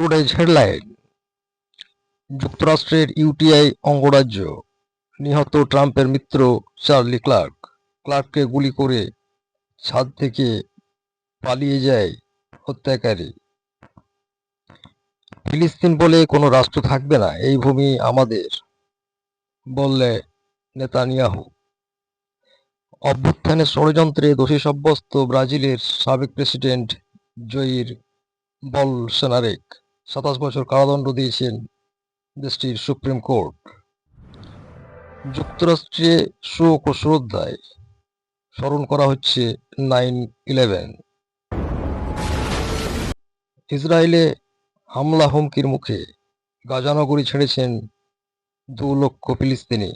Today's headline. যুক্তরাষ্ট্রের UTI অঙ্গরাজ্য, নিহত ট্রাম্পের মিত্র চার্লি ক্লার্ক। ক্লার্ককে গুলি করে ছাদ থেকে পালিয়ে যায় হত্যাকারী। ফিলিস্তিন বলে কোনো রাষ্ট্র থাকবে না, এই ভূমি আমাদের, বললে নেতানিয়াহু। অভ্যুত্থানের ষড়যন্ত্রে দোষী সাব্যস্ত ব্রাজিলের সাবেক প্রেসিডেন্ট জয়ির বলসোনারোকে 27 বছর কারাদণ্ড দিয়েছেন দেশটির সুপ্রিম কোর্ট। যুক্তরাষ্ট্রে শোক ও শ্রদ্ধায় স্মরণ করা হচ্ছে 9/11। ইসরায়েলে হামলা হুমকির মুখে গাজা নগরী ছেড়েছেন 2 লক্ষ ফিলিস্তিনি।